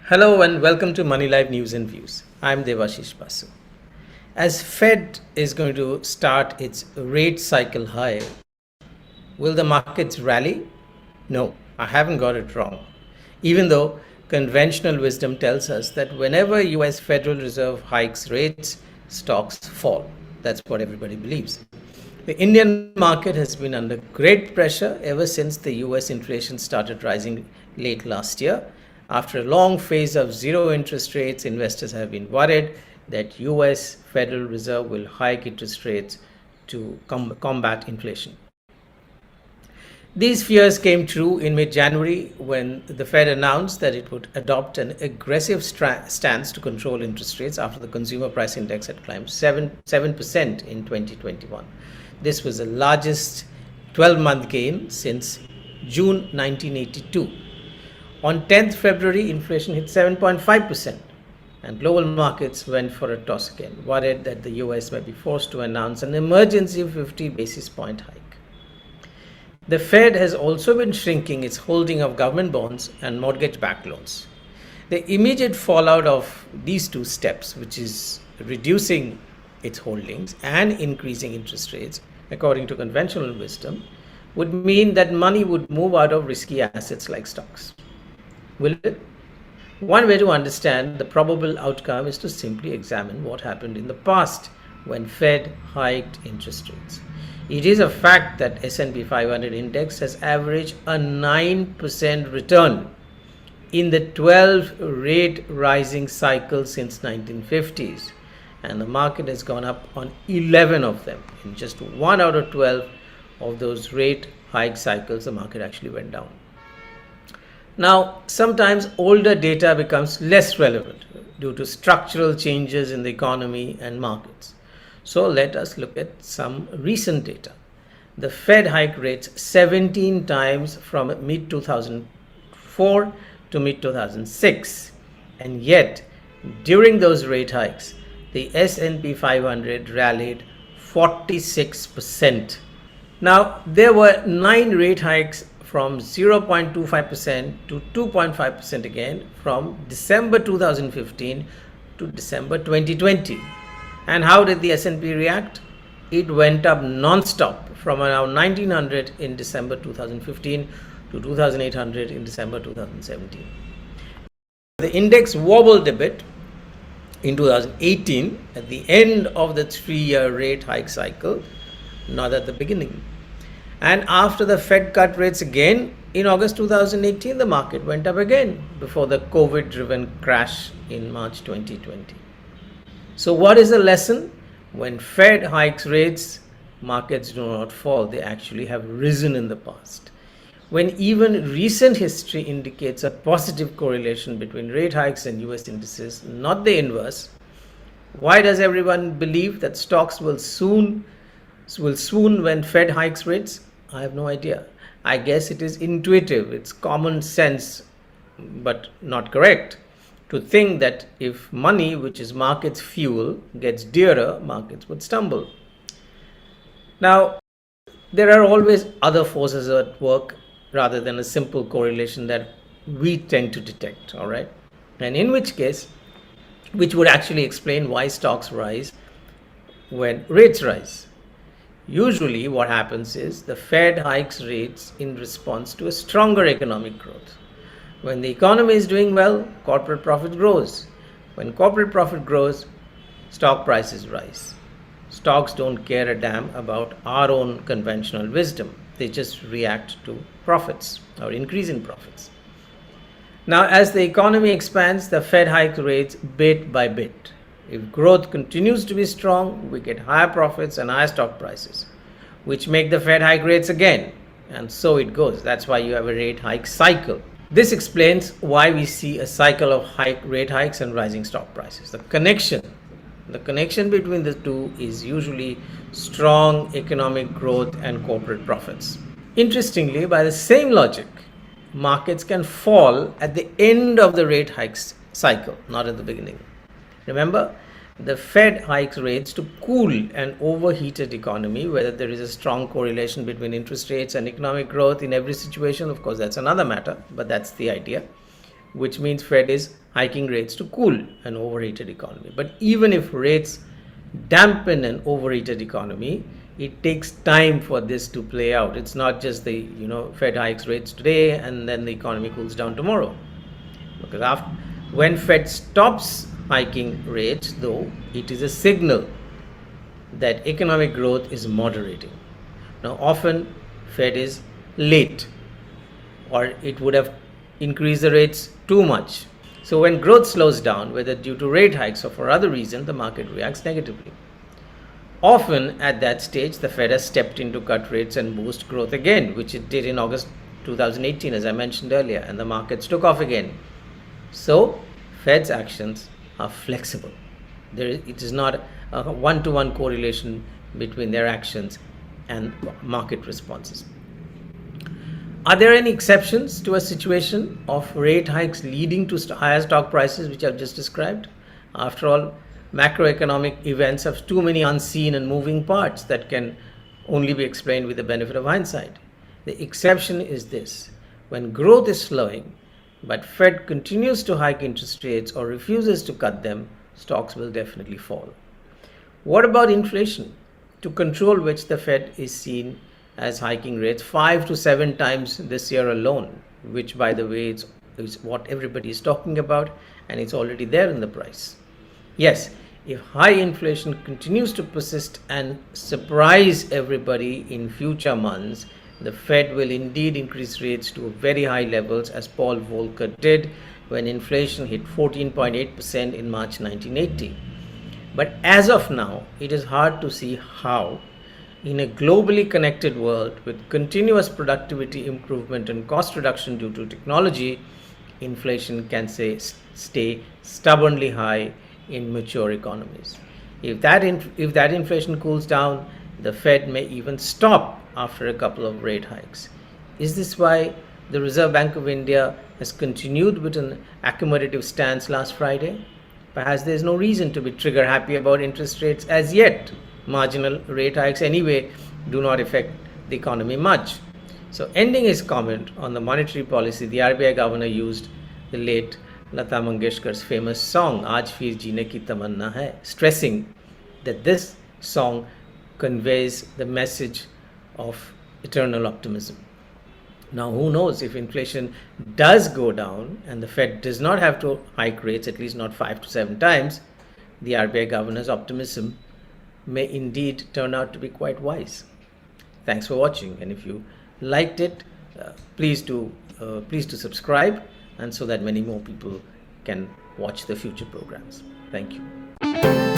Hello and welcome to Moneylife News and Views. I'm Debashis Basu. As Fed is going to start its rate cycle higher, will the markets rally? No, I haven't got it wrong. Even though conventional wisdom tells us that whenever US Federal Reserve hikes rates, stocks fall. That's what everybody believes. The Indian market has been under great pressure ever since the US inflation started rising late last year. After a long phase of zero interest rates, investors have been worried that US Federal Reserve will hike interest rates to combat inflation. These fears came true in mid-January when the Fed announced that it would adopt an aggressive stance to control interest rates after the consumer price index had climbed 7% in 2021. This was the largest 12-month gain since June 1982. On 10th February, inflation hit 7.5%, and global markets went for a toss again, worried that the US may be forced to announce an emergency 50 basis point hike. The Fed has also been shrinking its holding of government bonds and mortgage-backed loans. The immediate fallout of these two steps, which is reducing its holdings and increasing interest rates, according to conventional wisdom, would mean that money would move out of risky assets like stocks. Will it? One way to understand the probable outcome is to simply examine what happened in the past when Fed hiked interest rates. It is a fact that S&P 500 index has averaged a 9% return in the 12 rate rising cycles since 1950s, and the market has gone up on 11 of them. In just 1 out of 12 of those rate hike cycles, the market actually went down. Now, sometimes older data becomes less relevant due to structural changes in the economy and markets. So let us look at some recent data. The Fed hiked rates 17 times from mid-2004 to mid-2006. And yet, during those rate hikes, the S&P 500 rallied 46%. Now, there were 9 rate hikes from 0.25% to 2.5% again from December 2015 to December 2020. And how did the S&P react? It went up non-stop from around 1900 in December 2015 to 2800 in December 2017. The index wobbled a bit in 2018 at the end of the 3-year rate hike cycle, not at the beginning. And after the Fed cut rates again in August 2018, the market went up again before the COVID-driven crash in March 2020. So what is the lesson? When Fed hikes rates, markets do not fall. They actually have risen in the past. When even recent history indicates a positive correlation between rate hikes and US indices, not the inverse, why does everyone believe that stocks will swoon when Fed hikes rates? I have no idea. I guess it is intuitive. It's common sense, but not correct, to think that if money, which is markets' fuel, gets dearer, markets would stumble. Now, there are always other forces at work rather than a simple correlation that we tend to detect, all right? And in which case, which would actually explain why stocks rise when rates rise. Usually what happens is the Fed hikes rates in response to a stronger economic growth. When the economy is doing well, corporate profit grows. When corporate profit grows, stock prices rise. Stocks don't care a damn about our own conventional wisdom. They just react to profits or increase in profits. Now, as the economy expands, the Fed hikes rates bit by bit. If growth continues to be strong, we get higher profits and higher stock prices, which make the Fed hike rates again. And so it goes. That's why you have a rate hike cycle. This explains why we see a cycle of rate hikes and rising stock prices. The connection between the two is usually strong economic growth and corporate profits. Interestingly, by the same logic, markets can fall at the end of the rate hikes cycle, not at the beginning. Remember, the Fed hikes rates to cool an overheated economy. Whether there is a strong correlation between interest rates and economic growth in every situation, of course, that's another matter, but that's the idea. which means Fed is hiking rates to cool an overheated economy. But even if rates dampen an overheated economy, it takes time for this to play out. It's not just the Fed hikes rates today and then the economy cools down tomorrow. Because when Fed stops hiking rates, though, it is a signal that economic growth is moderating. Now, often Fed is late, or it would have increased the rates too much. So when growth slows down, whether due to rate hikes or for other reason, the market reacts negatively. Often at that stage, the Fed has stepped in to cut rates and boost growth again, which it did in August 2018, as I mentioned earlier, and the markets took off again. So Fed's actions are flexible. It is not a one-to-one correlation between their actions and market responses. Are there any exceptions to a situation of rate hikes leading to higher stock prices, which I've just described? After all, macroeconomic events have too many unseen and moving parts that can only be explained with the benefit of hindsight. The exception is this: when growth is slowing, but Fed continues to hike interest rates or refuses to cut them, stocks will definitely fall. What about inflation, to control which the Fed is seen as hiking rates 5 to 7 times this year alone, which, by the way, is what everybody is talking about, and it's already there in the price. Yes, if high inflation continues to persist and surprise everybody in future months, the Fed will indeed increase rates to very high levels, as Paul Volcker did when inflation hit 14.8% in March 1980. But as of now, it is hard to see how, in a globally connected world with continuous productivity improvement and cost reduction due to technology, inflation can stay stubbornly high in mature economies. If that inflation cools down, the Fed may even stop after a couple of rate hikes. Is this why the Reserve Bank of India has continued with an accommodative stance last Friday? Perhaps there is no reason to be trigger happy about interest rates as yet. Marginal rate hikes anyway do not affect the economy much. So, ending his comment on the monetary policy, the RBI governor used the late Lata Mangeshkar's famous song "Aaj Fir Jeene Ki Tamanna Hai," stressing that this song conveys the message of eternal optimism. Now, who knows, if inflation does go down and the Fed does not have to hike rates, at least not 5 to 7 times, the RBI governor's optimism may indeed turn out to be quite wise. Thanks for watching, and if you liked it, please to subscribe, and so that many more people can watch the future programs. Thank you.